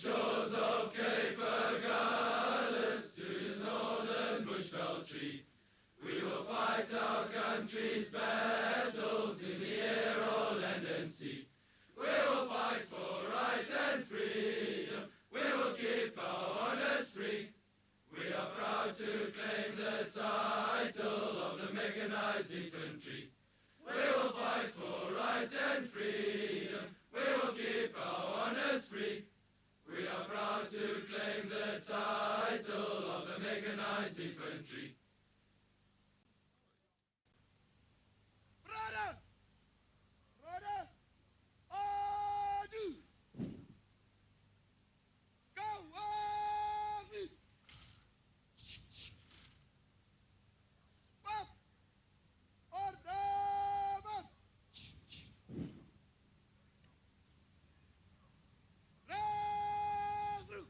shores of Cape Agulhas to his northern bushveld trees. We will fight our country's battles in the air, on land and sea. We will fight for right and freedom. We will keep our honours free. We are proud to claim the title of the mechanized infantry. We will fight for right and freedom. We will keep our honours free. We are proud to claim the title of the mechanized infantry. Brother! Brother! Adu! Go army! Up! Ordaman! Regru!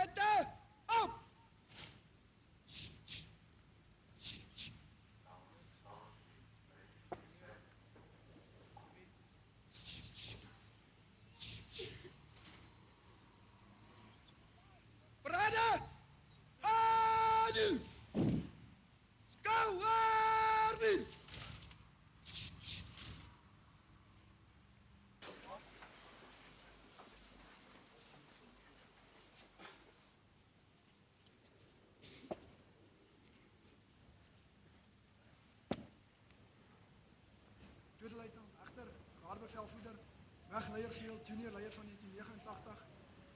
Vette, op! Parade! Adu! Skouwerwiel! Tweede luitenant agter, raadbevelvoerder, wegleierveld, junior leier van 1989,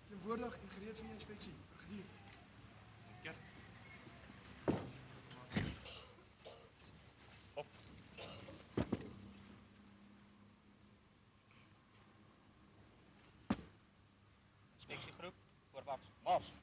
teenwoordig en gereed vir die inspeksie. Brigadier. Inspectiegroep, voorwaarts, mars.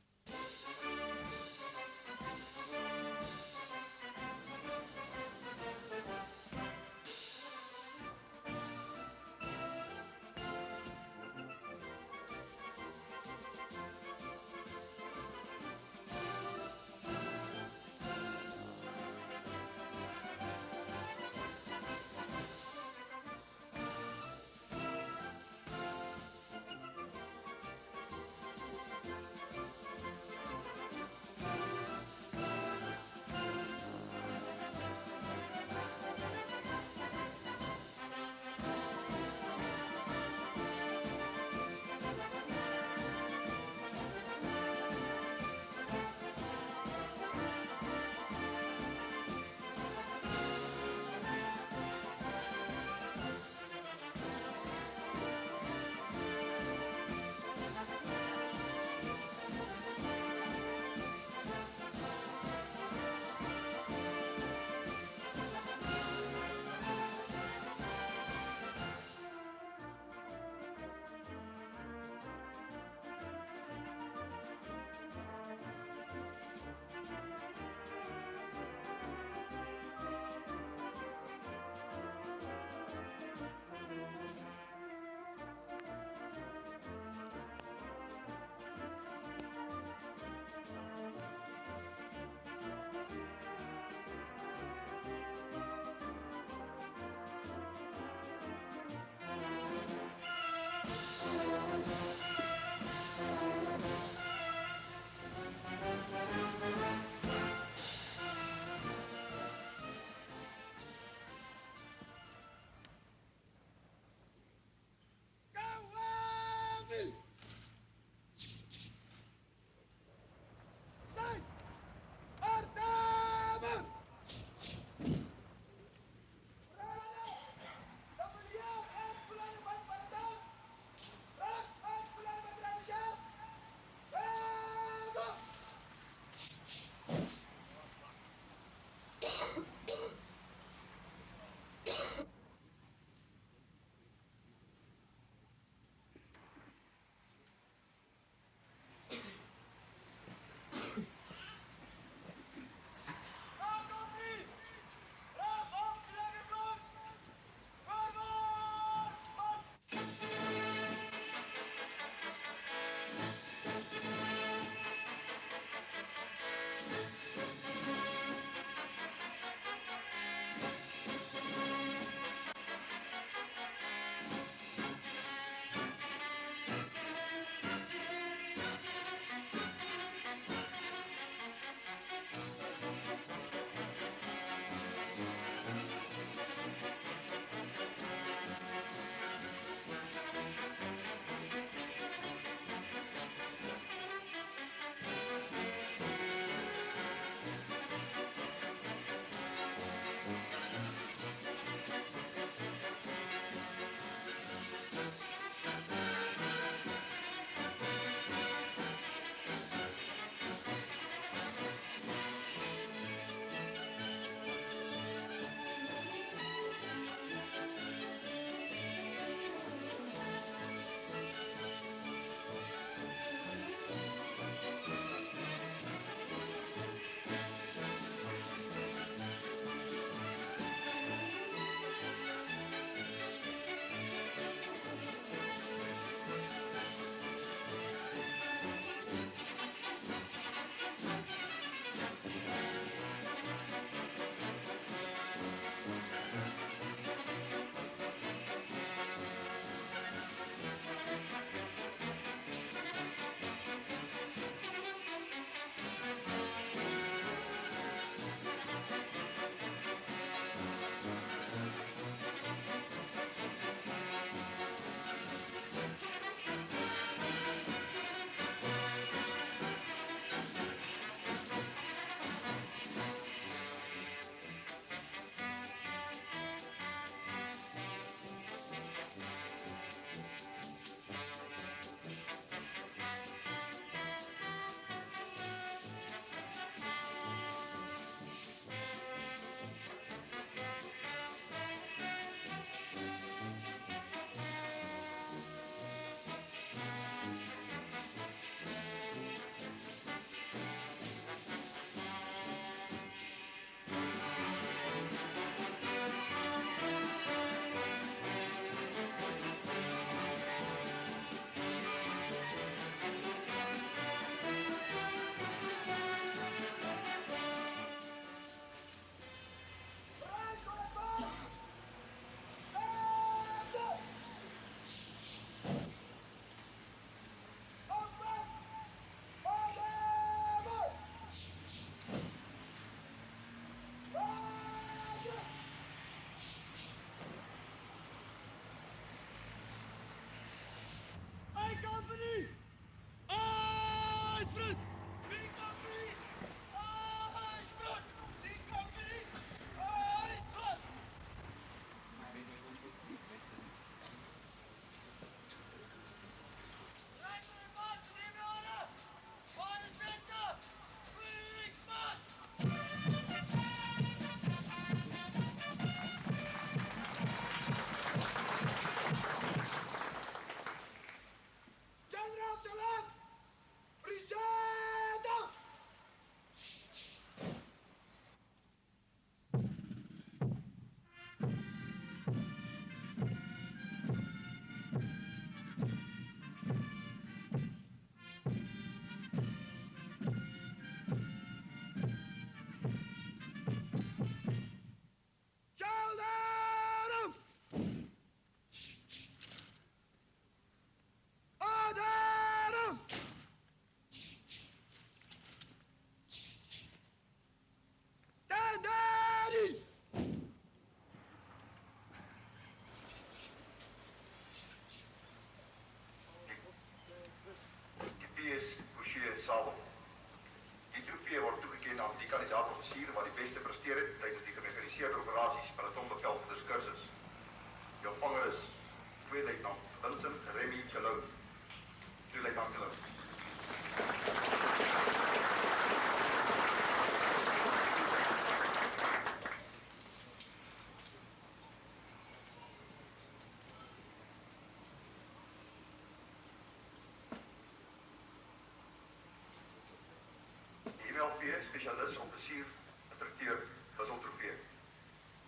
spesialis offisier instrukteur wisseltrofee.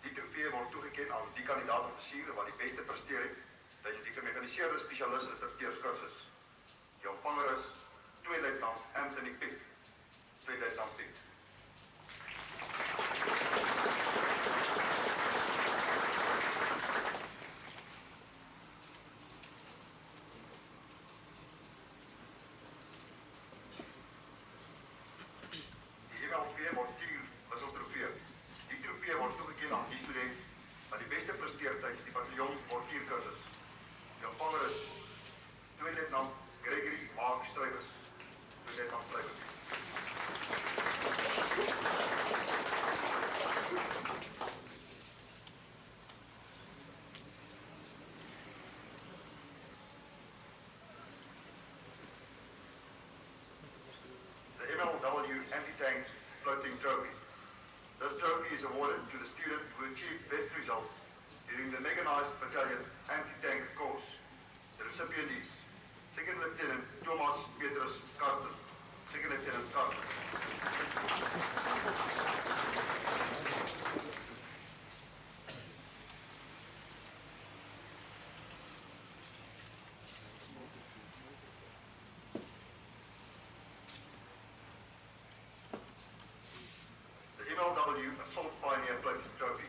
Die trofee word toegekend aan die kandidaat offisier wat die beste presteer het tydens die gemekaniseerde spesialis instrukteurskursus. Die ontvanger is 2 luitenant Anthony Pitt. 2 luitenant Pitt. MLW Anti-Tank Floating Trophy. This trophy is awarded to the student who achieved best result during the mechanized battalion anti-tank course. The recipient is Second Lieutenant Thomas Petrus Carter. Second Lieutenant Carter. MLW Assault Pioneer Floating Trophy.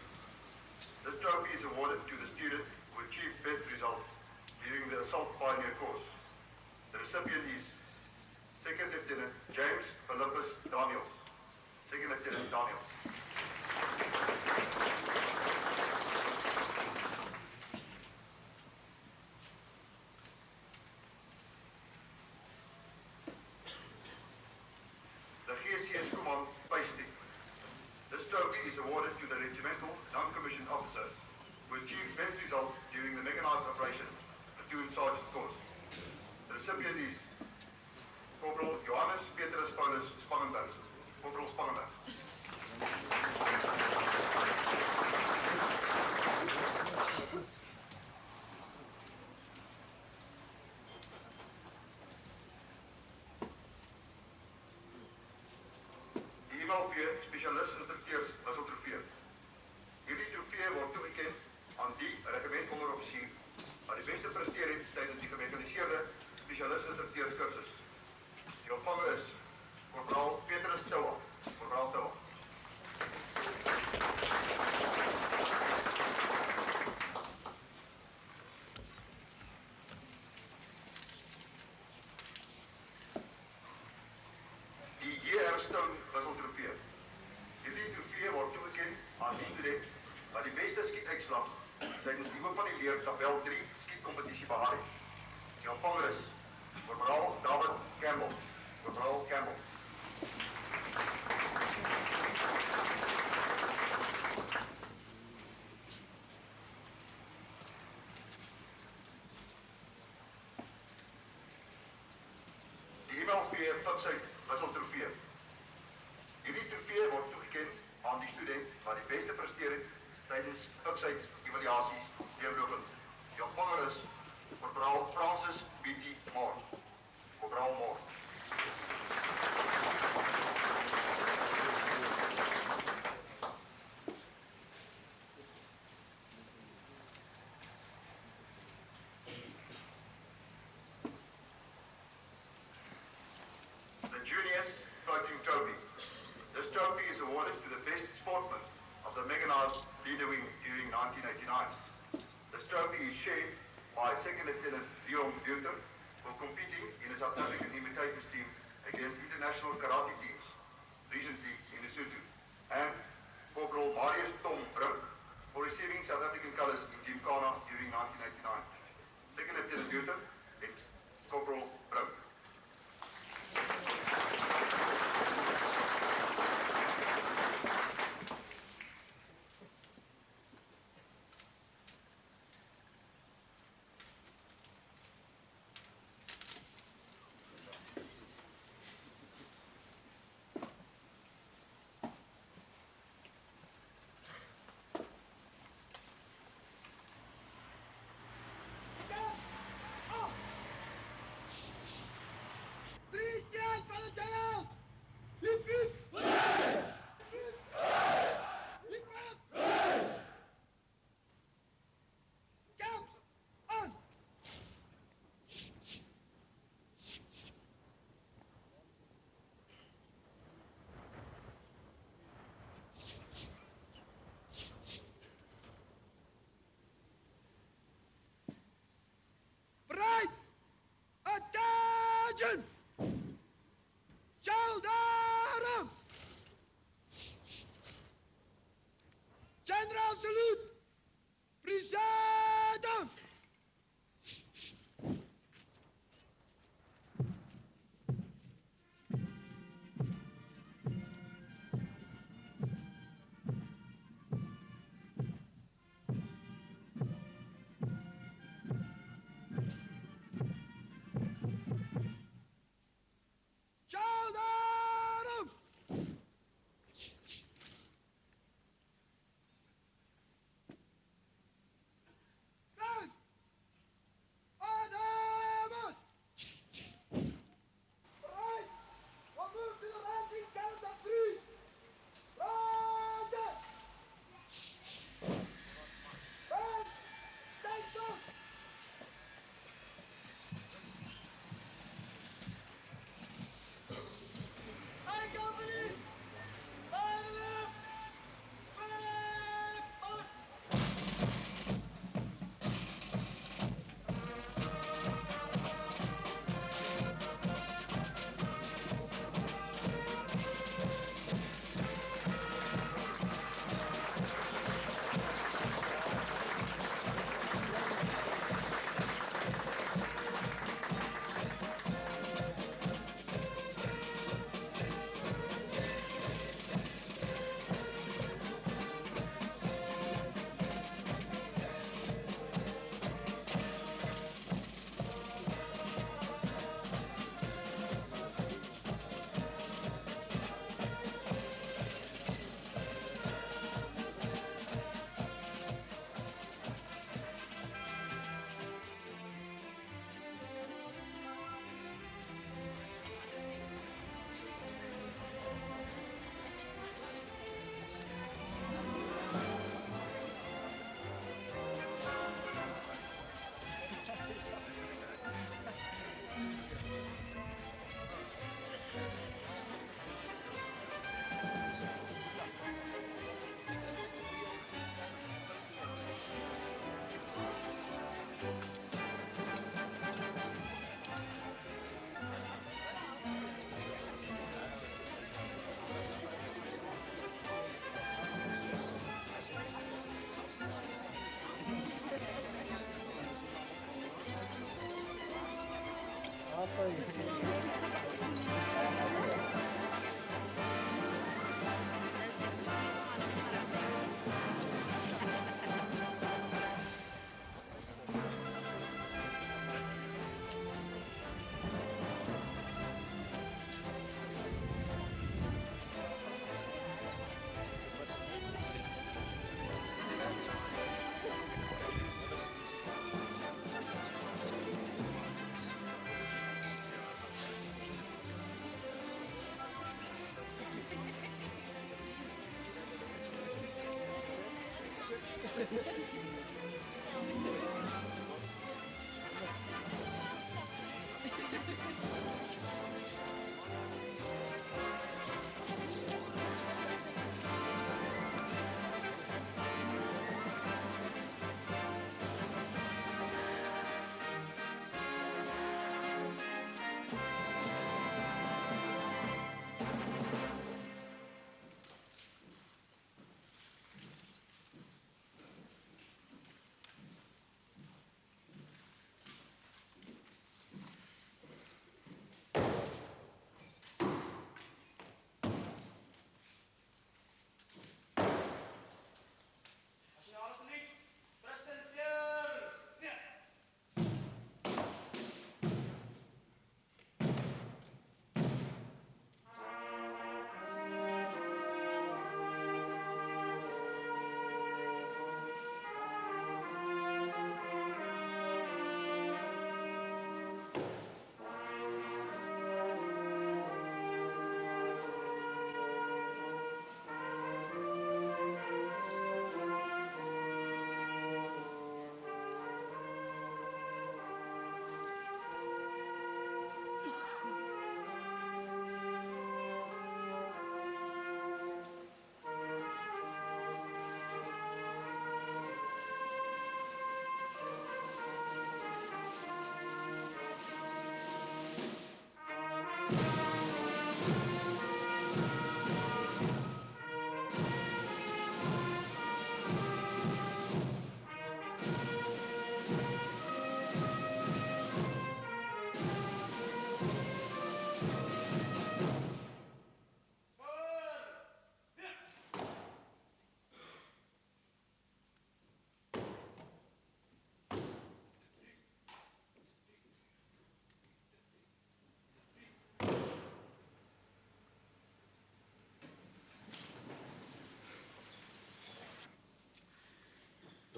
This trophy is awarded to the student who achieved best results during the Assault Pioneer course. The recipient is Second Lieutenant James Philippus Daniels. Second Lieutenant Daniels. The GCS Command Space Stick. This trophy is awarded to the regimental non-commissioned officer who achieved best results during the mechanized operation platoon sergeant course. The recipient is Corporal Johannes Petrus Paulus Spangenberg. Corporal Spangenberg. Die MLV spesialis instrukteurs wisseltrofee. Hierdie trofee word toegekend aan die regimentonderofficier wat die beste presteer het tydens die gemekaniseerde spesialis instrukteurskursus. Die ontvanger is Korporaal Petrus Toua. Korporaal Toua. Die J.R. Stone wisseltrofee. Hierdie trofee word toegekend aan die student wat die beste skietuitslag tydens die van die leer tabel 3 skietkompetisie behaal het. Die ontvanger is Korporaal David Campbell. Korporaal Campbell. Die MLV Flipside wisseltrofee. Hierdie trofee word toegekend aan die student wat die beste presteer het tydens Flipside evaluasies deurlopend. Die ontvanger is Korporaal Francis B.T. Moore. Korporaal Moore. The Juniors Floating Trophy. This trophy is awarded to the best sportsman of the mechanized leader wing during 1989. This trophy is shared by Second Lieutenant Leon Buter for competing in the South African imitators team against international karate teams, recently in Lesotho, and Corporal Marius Tom Brink for receiving South African colours in Gymkhana during 1999. Second Lieutenant Buter and Corporal Brink. General salute! Present! Shoulder! Right! Adem! Right! We'll move to the landing count of 3. Roger! Right! Station! Hi, company! Line left! Back! March!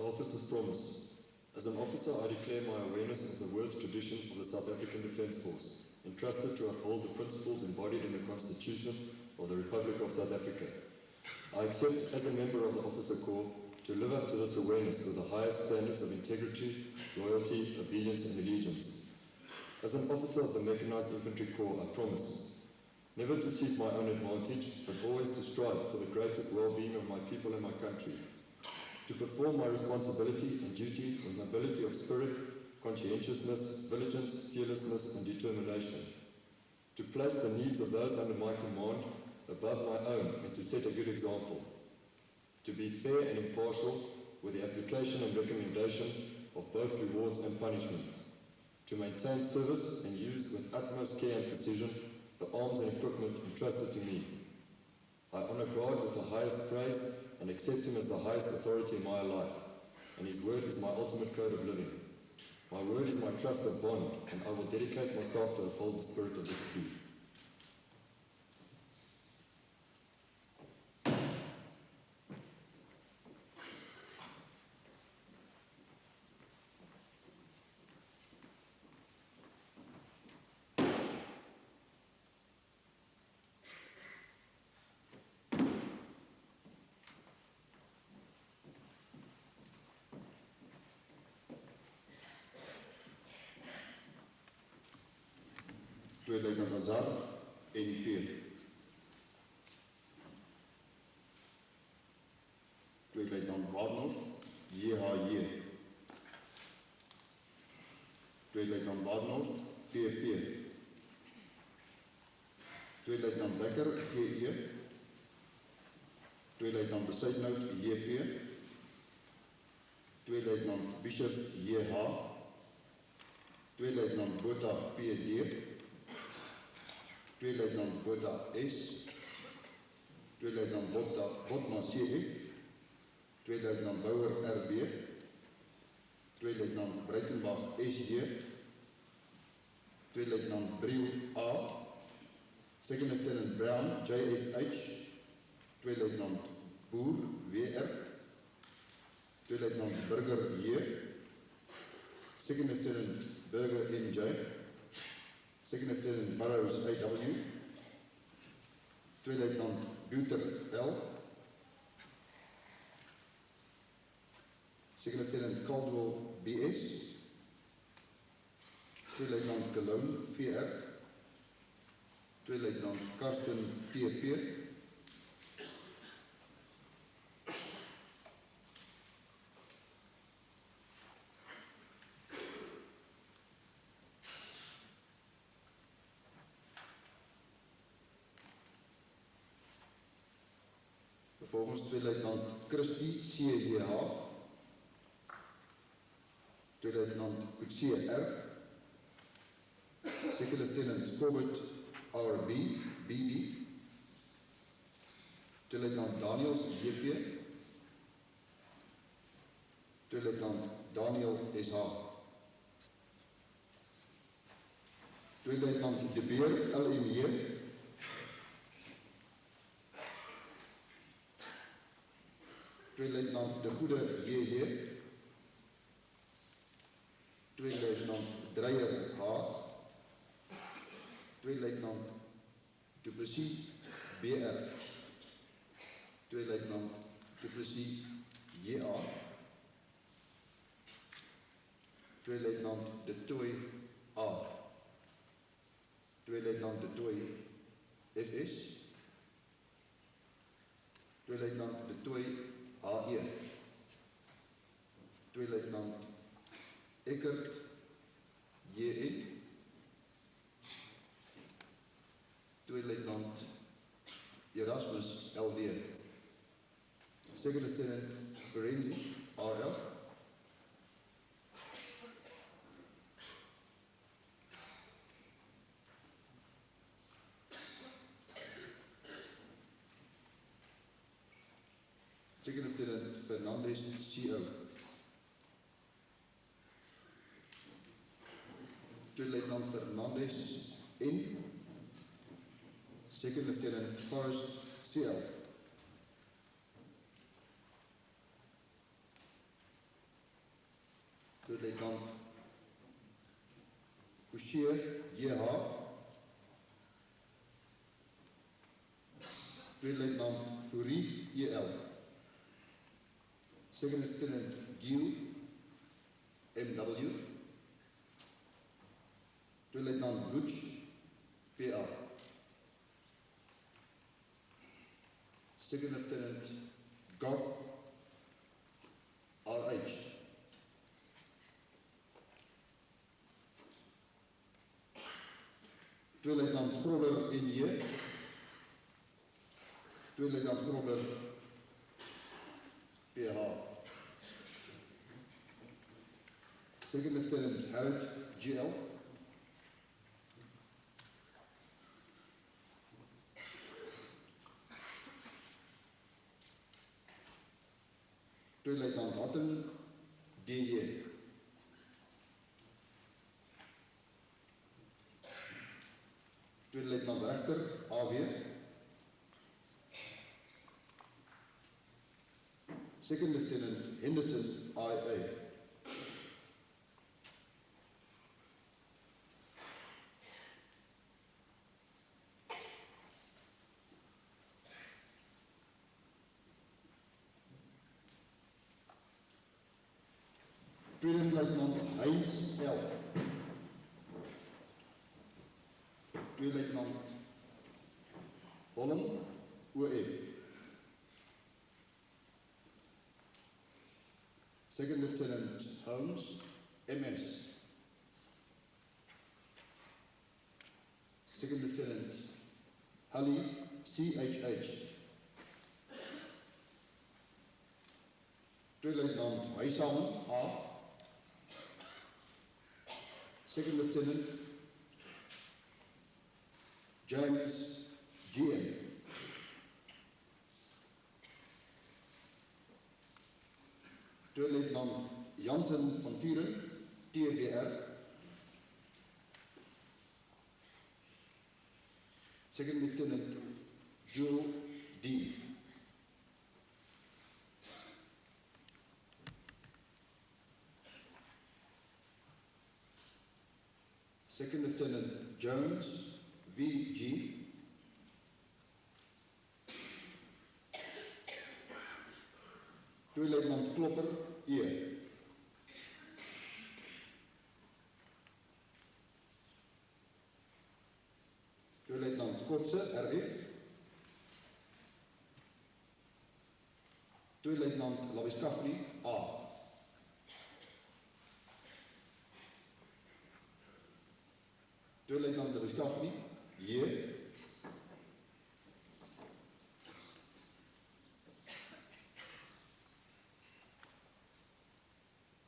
officer's promise. As an officer, I declare my awareness of the worth tradition of the South African Defence Force, entrusted to uphold the principles embodied in the Constitution of the Republic of South Africa. I accept as a member of the Officer Corps to live up to this awareness with the highest standards of integrity, loyalty, obedience and allegiance. As an officer of the Mechanized Infantry Corps, I promise never to seek my own advantage, but always to strive for the greatest well-being of my people and my country, to perform my responsibility and duty with nobility of spirit, conscientiousness, vigilance, fearlessness and determination, to place the needs of those under my command above my own and to set a good example, to be fair and impartial with the application and recommendation of both rewards and punishment, to maintain service and use with utmost care and precision the arms and equipment entrusted to me. I honor God with the highest praise and accept him as the highest authority in my life, and his word is my ultimate code of living. My word is my trusted bond, and I will dedicate myself to uphold the spirit of this creed. Tweeluitenant Azar, NP. Tweeluitenant Badenhoft, JHJ. Tweeluitenant Badenhoft, PP. Tweeluitenant Becker, GE. Tweeluitenant Besuitnout, JP. Tweeluitenant Bishop, JH. Tweeluitenant Botha, PD. Tweeluitenant Botha S, Tweeluitenant Botma CF, Tweeluitenant Bouwer RB, Tweeluitenant Breitenbach SJ, Tweeluitenant Briel A, Second Lieutenant Brown JFH, Tweeluitenant Boer WR, Tweeluitenant Burger J, Second Lieutenant Burger MJ, Second Lieutenant Burrows AW, Tweeluitenant Buter L, Second Lieutenant Caldwell BS, Tweeluitenant Cologne VR, Tweeluitenant Karsten TP, Vervolgens Tweeluitenant Christie CJH, Tweeluitenant Kutsie R, Second Lieutenant Corbett RB, BB, Tweeluitenant Daniels JP, Tweeluitenant Daniel SH, Tweeluitenant De Beer LMJ, Tweeluitenant De Goede JJ, Tweeluitenant Dreyer H, Tweeluitenant Du Plessis BR, Tweeluitenant Du Plessis JA, Tweeluitenant De Tooi A, Tweeluitenant De Tooi FS, Tweeluitenant De Tooi HE, Tweeluitenant Eckert JN, Tweeluitenant Erasmus LD, Second Lieutenant Ferenzi RL, Second Lieutenant Fernandez CO, Tweeluitenant Fernandez N, Second Lieutenant Forrest CL, Tweede-luitenant Fouchier J.H. Tweede-luitenant Fourie E.L. Second Lieutenant Giel M.W. Tweede-luitenant Gooch P.A. Second Lieutenant Goff R.H. Tweede-luitenant Groller N.J. Tweede-luitenant Groller P.H. Second Lieutenant Harold G.L. Tweede-luitenant Hatton D.J. Tweede-luitenant Rechter A.W. Second Lieutenant Henderson I.A. Tweede-luitenant Heinz L. Tweede-luitenant Holm O.F. Second Lieutenant Holmes M.S. Second Lieutenant Halley C.H.H. Tweede-luitenant Huisam A. Second Lieutenant James G.M. Tweede-luitenant Jansen van Vieren, TBR. Second Lieutenant Joe D. Second Lieutenant Jones V.G. Tweede-luitenant Klopper E. Tweede-luitenant Kotse R.F. Tweede-luitenant Lawiskafri A. Tweede-luitenant Lawiskafri J.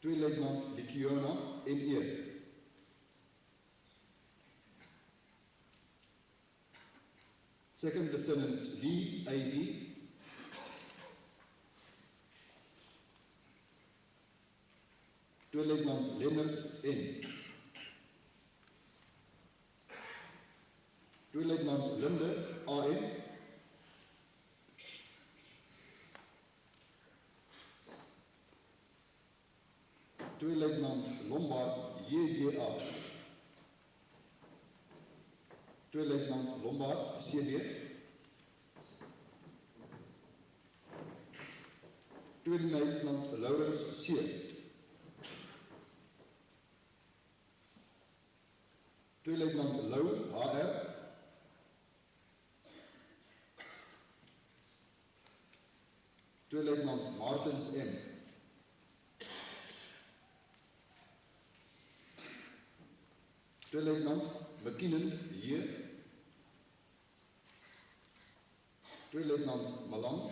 Tweede-luitenant Likiona N.E. Second Lieutenant Lee A.B. Tweede-luitenant Leonard N. Tweede-luitenant Linde A.N. Tweede-luitenant Lombard J.J.A. Tweede-luitenant Lombard C.B. Tweede-luitenant Laurens C. Tweede-luitenant Lou H.R. Tweede-luitenant Martens M. Tweede-luitenant McKinnon J. Tweede-luitenant Malan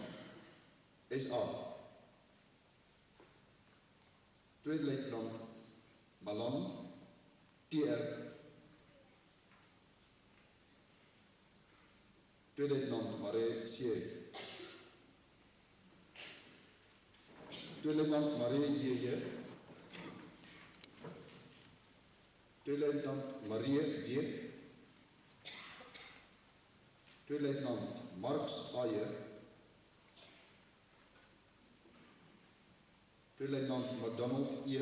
S.A. Tweede-luitenant Malan T.R. Tweede-luitenant Marais C. Tweede-luitenant Marais J.J. Tweede-luitenant Marie W. Tweede-luitenant Marks A.J. Tweede-luitenant McDonald E.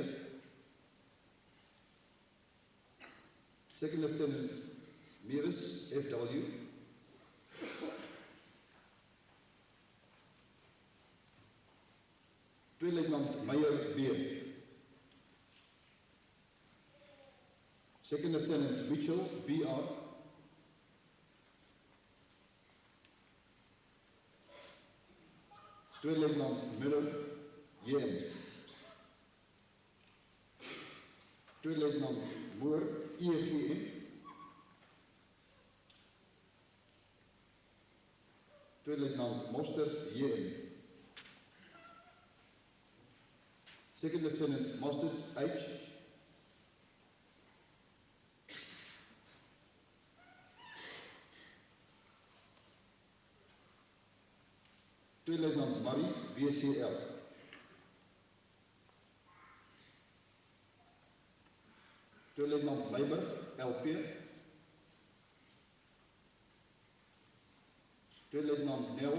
Second Lieutenant Mevis, FW. Tweede Luitenant Meyer, B. Second Lieutenant Mitchell, BR. Tweede Luitenant Miller, JM. Tweede Luitenant Moore, IGM. Tweede Luitenant Mostert, JM. Second Lieutenant Mostert, H. Tweede Luitenant Marie, WCL. Tweede Luitenant Meiberg, LP. Tweede Luitenant Nel,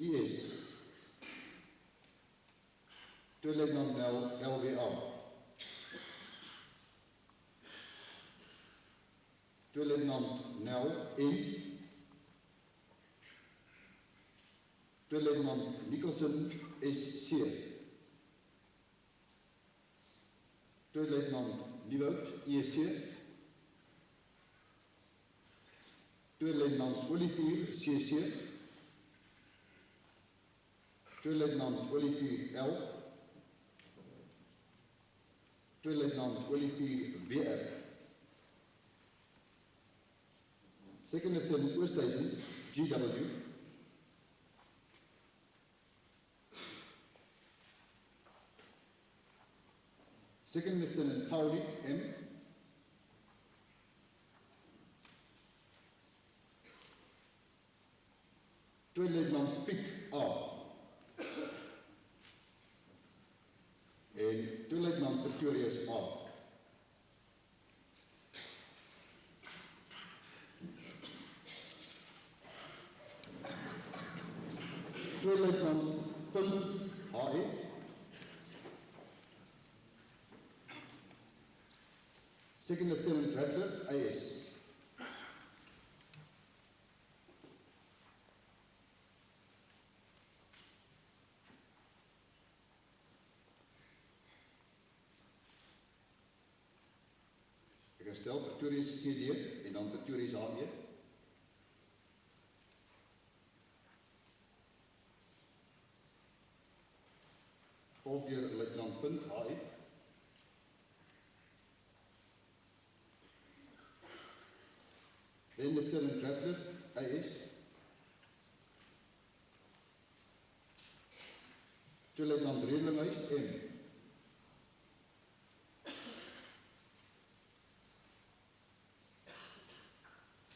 IS. Tweede Luitenant Nel, LWA. Tweede Luitenant Nel, N. Tweede Luitenant Nicholson, SC. Tweede Luitenant Nieuwoud, ISC. Tweede Luitenant Olivier, CC. Tweede Luitenant Olivier L. Tweede Luitenant Olivier WR. Second Lieutenant Oosthuizen, GW. Second Lieutenant Pauli, M. Tweede Luitenant Piek, A. En Tweede Luitenant Pretorius, A. Tweede Luitenant Punt, HF. Second Lieutenant Radcliffe, AS. Ek herstel Pretorius GD en dan Pretorius HE. Volg deur Luitenant Punt HF. Then Lieutenant Radcliffe, AS. Tweede Luitenant Redelinghuis, M.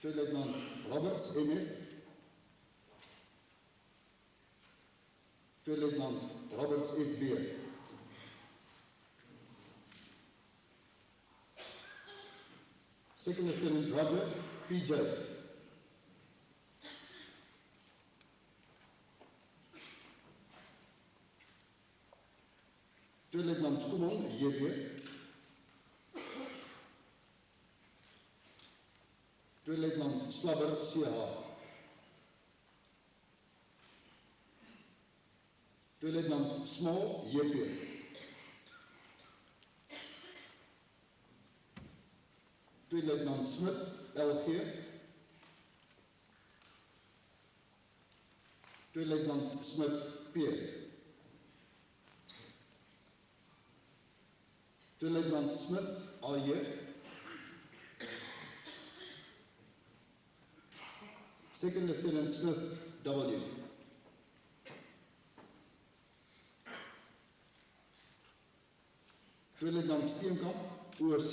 Tweede Luitenant Roberts, MF. Tweede Luitenant Roberts, FB. Second Lieutenant Roger, PJ. Tweede Luitenant Skoemel, JV. Tweede Luitenant Slabber, CH. Tweede Luitenant Small, JP. Tweede Luitenant Smit, LG. Tweede Luitenant Smit, P. Tweede Luitenant Smit, AJ. Second Lieutenant Smith, W. Tweede Luitenant Steenkamp, ORC.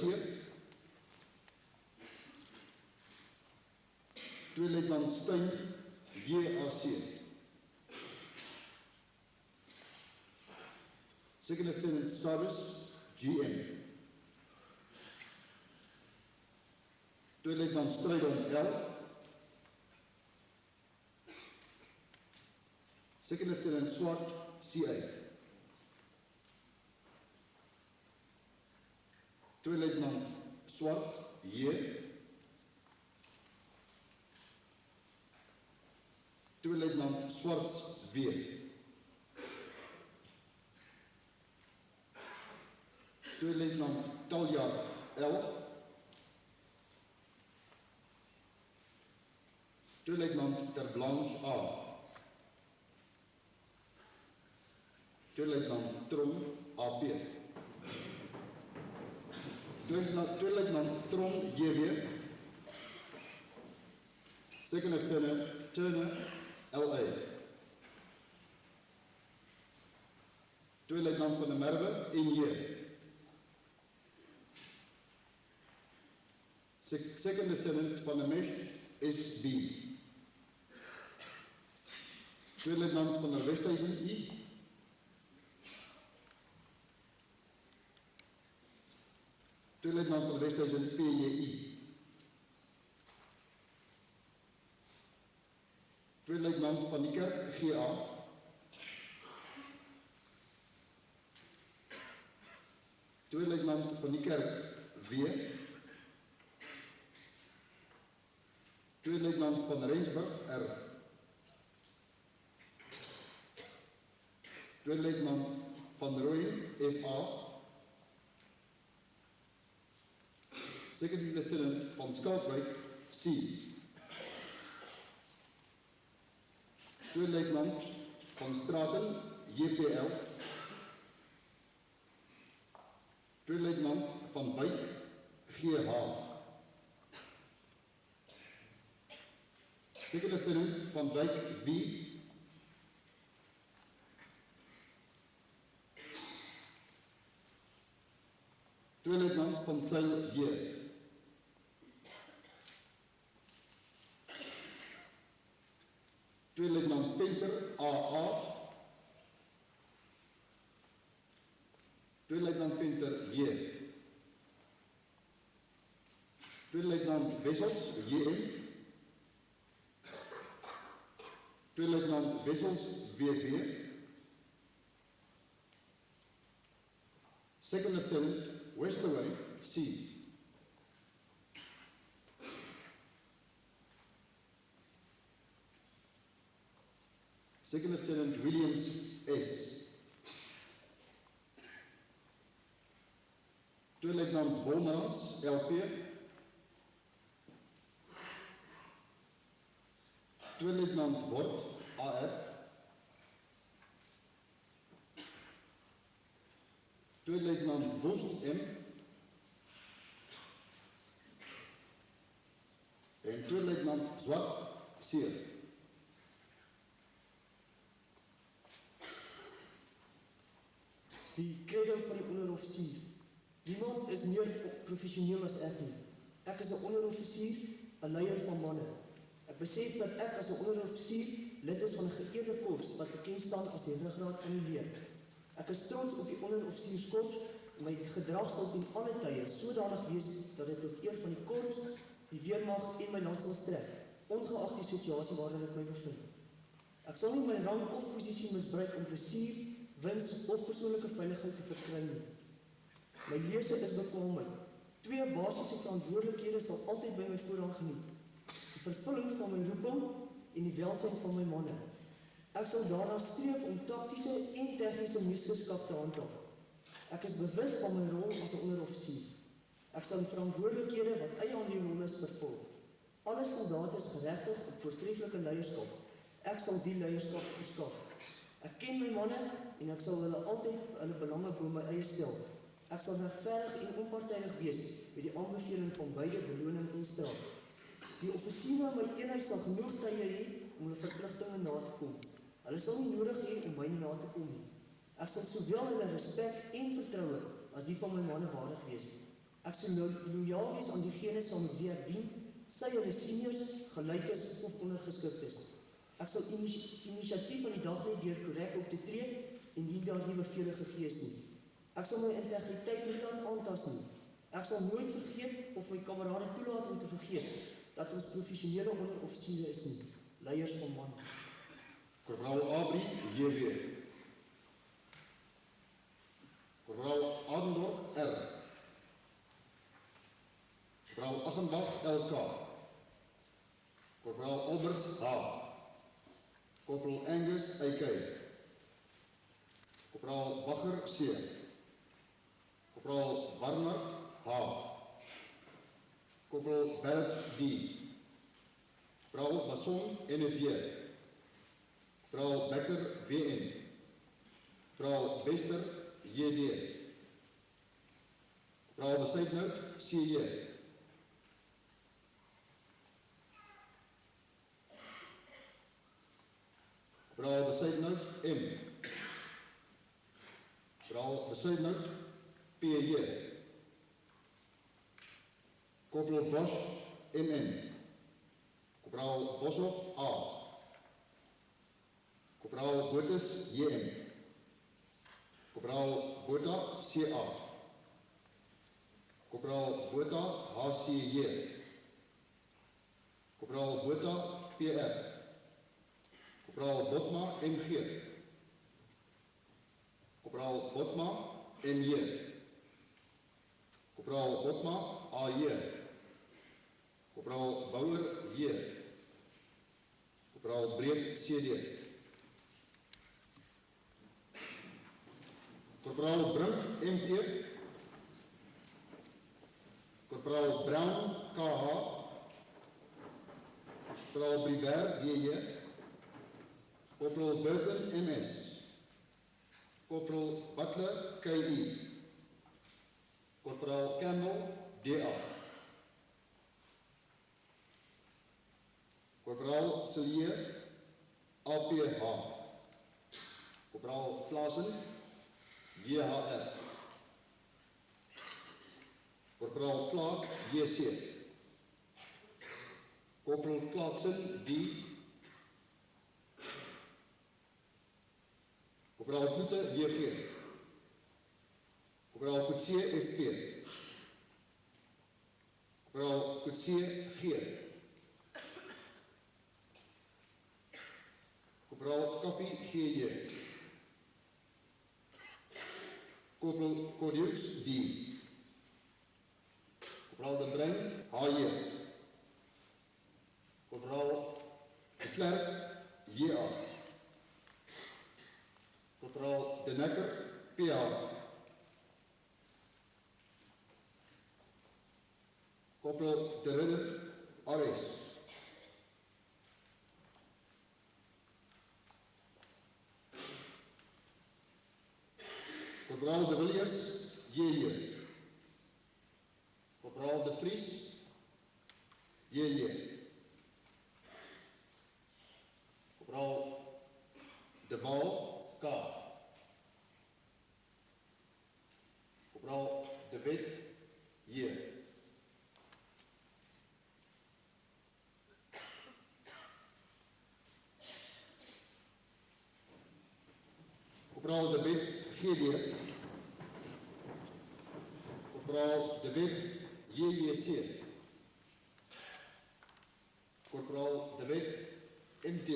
Tweede Luitenant Stein, JAC. Second Lieutenant Stabus, GM. Tweede Luitenant Strydom, L. Second Lieutenant Swart, CA. Tweede Luitenant Swart, J, Tweeluitenant Swarts W, Tweeluitenant Taljaard L, Tweeluitenant Terblanche A, Tweeluitenant Trom AP, Tweeluitenant Trom JW, Second Lieutenant Turner LA, Tweeluitenant van der Merwe NJ, Second Lieutenant van der Mesh SB, Tweeluitenant van der Westhuizen I, Tweeluitenant van der Westhuizen PJI, Tweeluitenant van die Kerk GA, Tweeluitenant van die Kerk W, Tweeluitenant van Rensburg R, Tweeluitenant van Rooyen FA, Second Lieutenant van Skoutwyk C, Tweeluitenant van Straten JPL, Tweeluitenant van Wyk GH, Second Lieutenant van Wyk W, Tweeluitenant van Seil J, Tweeluitenant Venter AA, Tweeluitenant Venter J, Tweeluitenant Wessels JM, Tweeluitenant Wessels WB, Second Lieutenant Westerway C, Second Lieutenant Williams S, Tweeluitenant Wolmerans LP, Tweeluitenant Wort AR, Tweeluitenant Woest M en Tweeluitenant Zwart C. Die credo van die onderoffisier. Niemand is meer professioneel as ek nie. Ek is 'n onderoffisier, 'n leier van manne. Ek besef dat ek as 'n onderoffisier lid is van 'n geëerde korps wat bekend staan as die ruggraat van die leer. Ek is trots op die onderoffisierskorps en my gedrag sal ten alle tye sodanig wees dat dit tot eer van die korps, die weermag en my land sal strek, ongeag die situasie waarin ek my bevind. Ek sal nie my rang of posisie misbruik om plesier, wins of persoonlike veiligheid te verkry nie. My lese is bekwaamheid. Twee basiese verantwoordelikhede sal altyd by my voorrang geniet: die vervulling van my roeping en die welsyn van my manne. Ek sal daarna streef om taktiese en tegniese meesterskap te handhaaf. Ek is bewus van my rol as 'n onderoffisier. Ek sal die verantwoordelikhede wat eie aan die rol is vervul. Alle soldate is geregtig op voortreffelike leierskap. Ek sal die leierskap verskaf. Ek ken my manne en ek sal hulle altyd hulle belange bo my eie stel. Ek sal regverdig en onpartydig wees met die aanbeveling van beide beloning en straf. Die offisiere in my eenheid sal genoeg tye hê om hulle verpligtinge na te kom. Hulle sal nie nodig hê om my na te kom nie. Ek sal sowel hulle respek en vertroue as die van my manne waardig wees. Ek sal loyaal wees aan diegene saam met wie ek dien, sy hulle seniors, gelykes of ondergeskiktes. Ek sal inisiatief aan die dag lê deur korrek op te tree indien daar nie bevele gegee is nie. Ek sal my integriteit nie laat aantas nie. Ek sal nooit vergeet of my kamerade toelaat om te vergeet dat ons professionele onderoffisiere is nie, leiers van manne. Korporaal Abri, JW. Korporaal Adendorf, R. Korporaal Aghenbach LK, Korporaal Alberts H, Korporaal Angus AK, Korporaal Bagger C, Korporaal Barnard H, Korporaal Barrett D, Korporaal Basson NV, Korporaal Becker WN, Korporaal Wester JD, Korporaal Besuitnout CJ, Korporaal Besuitnout M, Korporaal Besuitnout PJ, Korporaal Bosch MN, Korporaal Boshoff A, Korporaal Botus JM, Korporaal Botha CA, Korporaal Botha HCJ, Korporaal Botha PR, Korporaal Botma MG, Korporaal Botma MJ, Korporaal Botma AJ, Korporaal Bouwer J, Korporaal Breed CD, Korporaal Brink MT, Korporaal Brown KH, Korporaal Briver DJ, Korporaal Burton MS, Korporaal Butler KI, Korporaal Campbell DA, Korporaal Sillier APH, Korporaal Klaassen JHR, Korporaal Clark JC, Korporaal Clarkson D, Korporaal Kloete JG, Korporaal Koetsier FP, Korporaal Koetsier G, Korporaal Koffie GJ, Korporaal Cordius D, Korporaal de Bruin HJ, Korporaal de Klerk JA, Korporaal de Nekker PH, Korporaal de Ridder RS, Korporaal de Villiers JJ, Korporaal de Vries JJ, Korporaal de Waal K, Korporaal de Wet J, Korporaal de Wet GD, Korporaal de Wet JJC, Korporaal de Wet MT,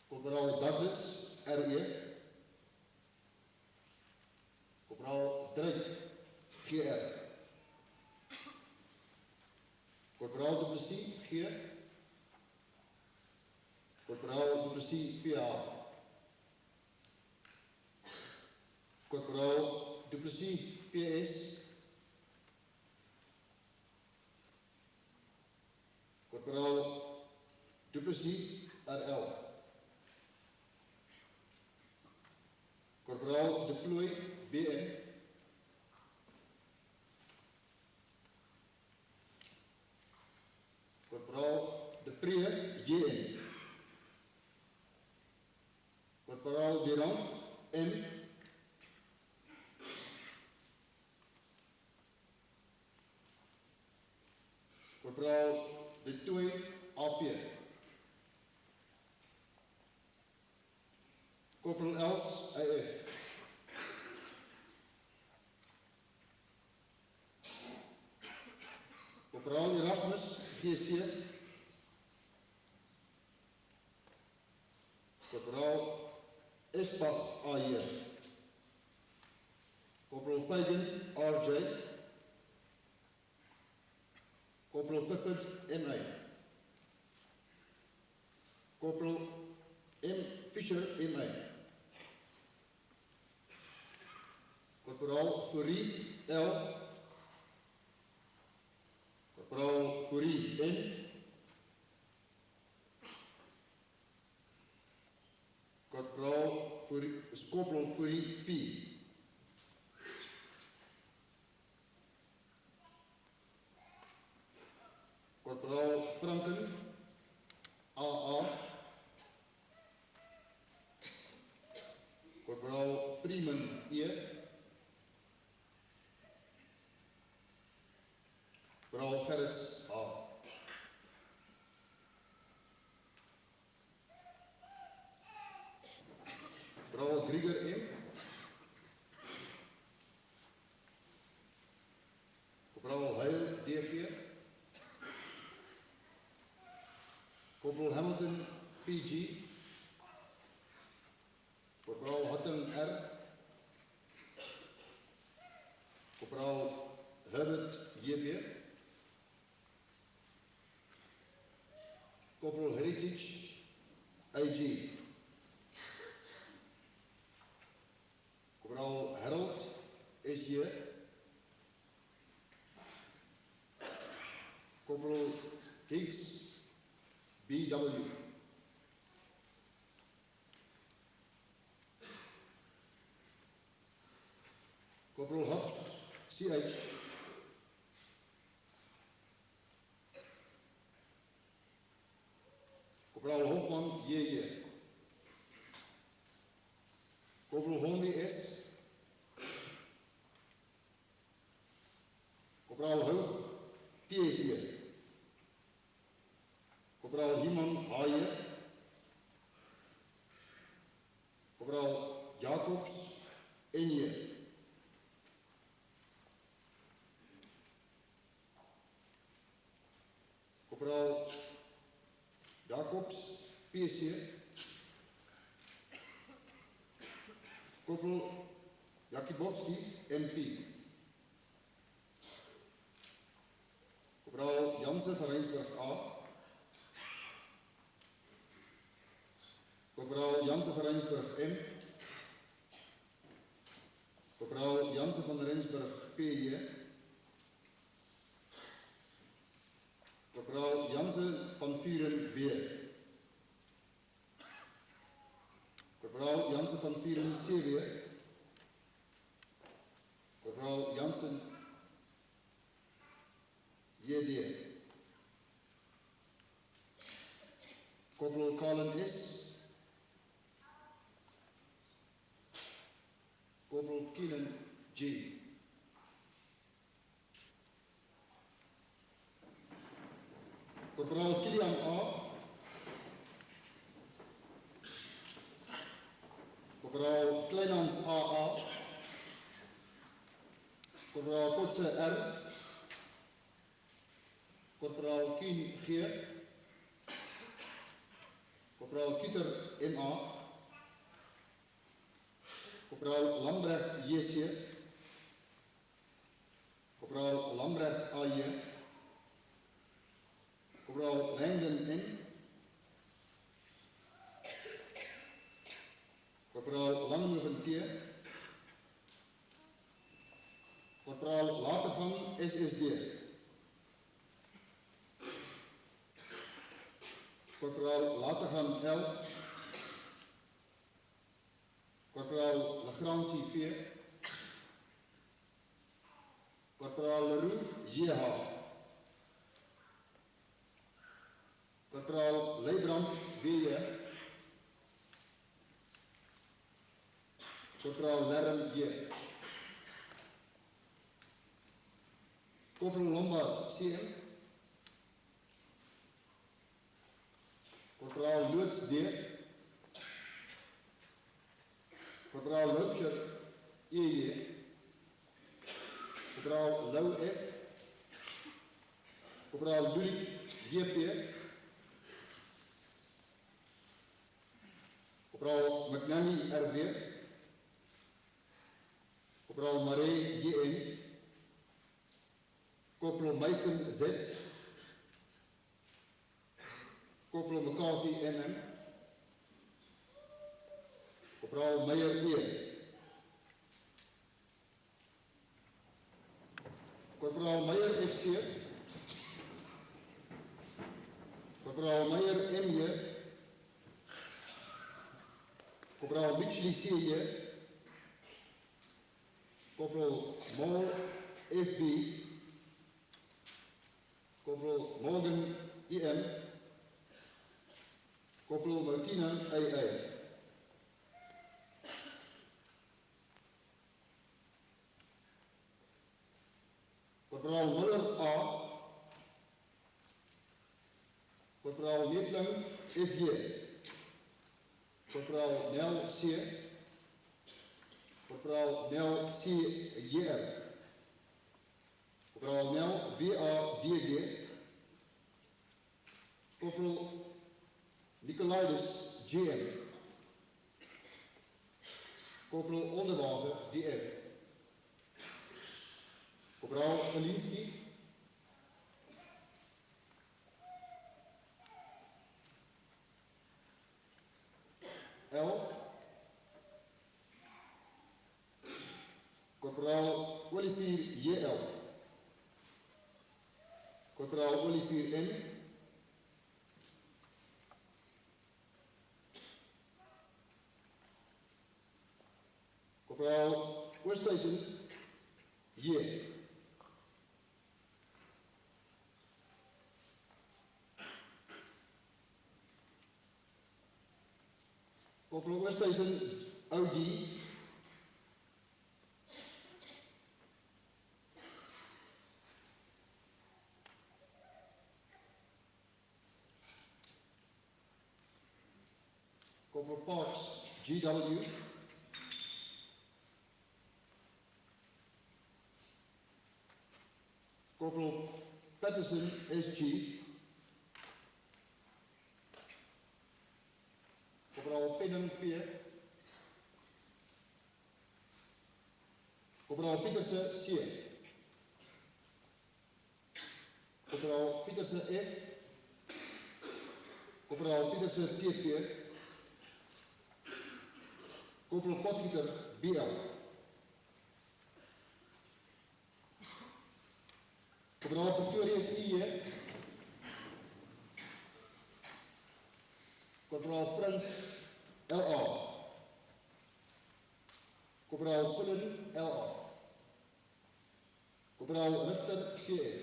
Korporaal Douglas RE, Korporaal Drake GR, Korporaal du Plessis G, Korporaal du Plessis PH, Korporaal du Plessis PS, Korporaal du Plessis RL, Korporaal de Plooi BN, Korporaal de Pree JN, Korporaal Durant M, Korporaal de Tooi AP, Korporaal Els AF, Korporaal Erasmus GC, Korporaal Esbach AJ, Corporal Fagan R.J. Corporal Fifford M.A. Corporal M. Fisher M.A. Corporal Fourie L. Corporal Fourie N. Corporal Fourie P. Corporal Franken A.A. Corporal Freeman E. Corporal Gerrits A. Corporal Grieger M. Corporal Heil DG. Corporal Hamilton PG. Corporal Hutton R. Corporal Herbert JB. Corporal Heritage AG. Corporal Harold SJ. Corporal Higgs BW. Corporal Hobbs CH. Corporal Hofman JJ. Corporal Hornby S. Corporal Hoog TSJ. Corporal Hieman Haaien. Corporal Jacobs Enje. Corporal Jacobs PC. Corporal Jakubowski MP. Corporal Jansen van Rensburg A. Corporal Jansen van Rensburg M. Corporal Jansen van Rensburg PJ. Corporal Jansen van Vuren B. Corporal Jansen van Vuren CW. Corporal Jansen JD. Corporal Colin S. Corporal Keenan G. Corporal Kilian A. Corporal Kleinhans AA. Corporal Kotze R. Corporal Kien G. Corporal Kieter MA. Corporal Lambrecht JC. Corporal Lambrecht AJ. Corporal Reinden N. Corporal Langenhoven T. Corporal Latergan SSD. Corporal Latergan L. Corporal Lagranci P. Corporal Leroux JH. Corporal Leibrand W. Corporal Lerm J. Corporal Lombard CM. Corporal Loots D. Corporal Loopscher EJ. Corporal Lou F. Corporal Lulik JP. Corporal McNally RV. Corporaal Marie JN, Corporaal Mason Z, Corporaal McCarthy MM, Corporaal Meyer E, Corporaal Meyer FC, Corporaal Meyer MJ, Corporaal Mitchell CJ, Corporaal Moore FB, Corporaal Morgan EM, Corporaal Martina AA. Corporaal Muller A, Corporaal Neetling FJ, Corporaal Nel C, Corporaal Nel CJR, Corporaal Nel VADD, Corporaal Nicolaidus GM, Corporaal Onderwagen DF, Corporaal Kalinski, L, Corporaal Olivier JL, Corporaal Olivier N, Corporaal Oosthuizen J, Corporaal Oosthuizen Audi, Corporaal Parks GW, Corporaal Patterson SG, Corporaal Pinnen P, Corporaal Pieterse C, Corporaal Pieterse F, Corporaal Pieterse TP, Corporaal Potgieter BL, Corporaal Pretorius IE, Corporaal Prins LA, Corporaal Pullen LA, Corporaal Richter CF,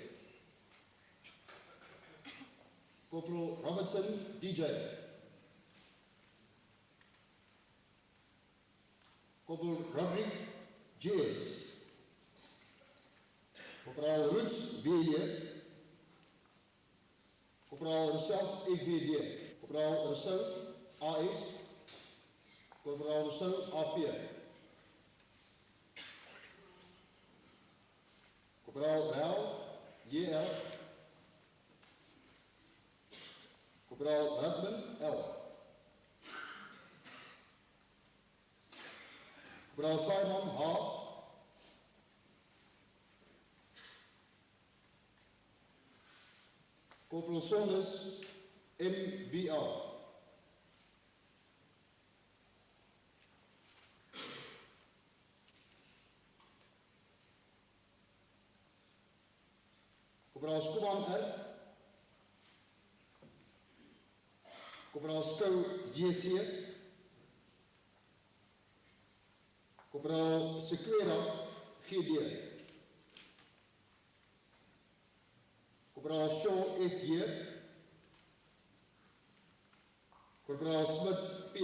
Corporaal Robertson DJ, Corporaal Roderick JS, Corporaal Roots WJ, Corporaal Rousseau EVD, Corporaal Rousseau AS, Corporaal Rousseau AP, Corporaal Raal JL, Corporaal Radman L, Corporaal Simon H, Corporaal Sonnes MBA, Corporaal Skuban R, Corporaal Skou JC, Corporaal Sequera GD, Corporaal Shaw FJ, Corporaal Smit P,